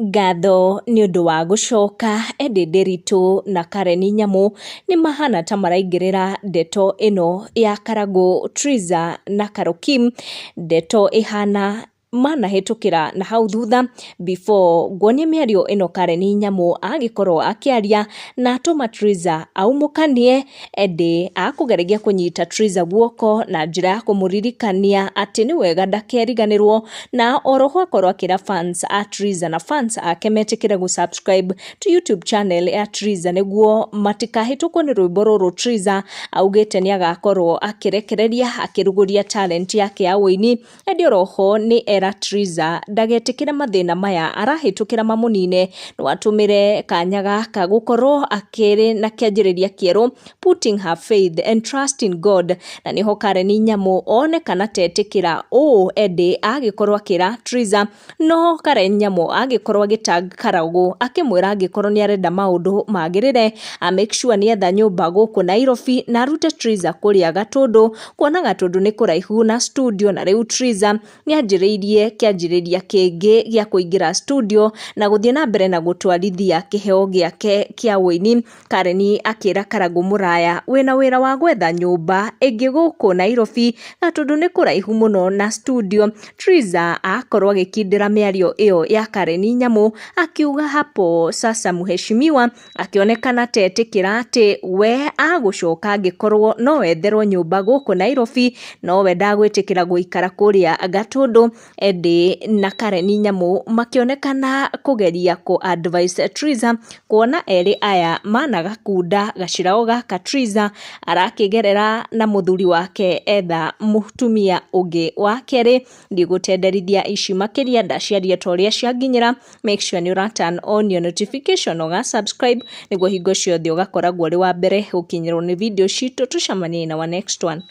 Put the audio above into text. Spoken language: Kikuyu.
Ngatho nĩ ũndũ wa gũcoka Eddie Nderitu na Karen Nyamu nĩ mahana ta maraingĩrĩra ndeto ĩno ya Karangũ Triza na Carol Kim. Ndeto ĩhana manahĩtũkĩra na hau thutha before nguonie mĩario ĩno Karen Nyamu agĩkorwo akĩaria na atũma Triza aumũkanie. Eddie akũgeragia kũnyita Triza guoko na njĩra ya kũmũririkania atĩ nĩ wega ndakeriganĩrwo, na oroho akorwo akĩra fans a Triza na fans ake metĩkĩre gũ-subscribe to YouTube channel ya Triza nĩguo matikahĩtũkwo nĩ rwĩmbo rũrũ Triza augĩte nĩ agakorwo akĩrekereria akĩrugũria talent yake ya wũini. Eddie oroho nĩ Triza ndagetĩkĩre mathĩna maya arahĩtũkĩra mamũnine, no atũmĩre kanya gaka gũkorwo akĩrĩ na kĩanjĩrĩria kĩerũ, putting her faith and trust in God. Na nĩho Karen Nyamu onekana tetĩkĩra Eddie agĩkorwo akĩra Triza, no Karen Nyamu agĩkorwo agĩtag Karangũ akĩmwĩra angĩkorwo nĩ arenda maũndũ magĩrĩre make sure nĩ etha nyũmba gũkũ Nairobi na arute Triza kũrĩa Gatũndũ, kuona Gatũndũ nĩ kũraihu na studio, na rĩu Triza nĩ anjĩrĩirie kĩanjĩrĩria kĩngĩ gĩa kũingĩra studio na gũthiĩ na mbere na gũtwarithia kĩheo gĩake kĩa wũini. Karen akĩra Karangũ mũraya wĩna wĩra wa gwetha nyũmba ĩngĩ gũkũ Nairobi, Gatũndũ nĩ kũraihu mũno na studio. Triza akorwo agĩkindĩra mĩario ĩyo ya Karen Nyamu akiuga hapo sasa mheshimiwa, akĩonekana tetĩkĩra atĩ we agũcoka angĩkorwo no etherwo nyũmba gũkũ Nairobi, no we ndagwĩtĩkĩra gũikara kũrĩa Gatũndũ. Eddie na Karen Nyamu makĩonekana kũgeria kũ-advise Triza, kuona erĩ aya managakunda gacirao gaka Triza arakĩgerera na mũthuri wake etha mũtumia ũngĩ wa kerĩ. Ndigũtenderithia ici makĩria, ndaciaria torĩa cianginyĩra. Make sure nĩ ũra turn on your notification ũga-subscribe nĩguo hingo ciothe ũgakoragwo ũrĩ wa mbere gũkinyĩrwo nĩ video citũ. Tucemanie in our next one.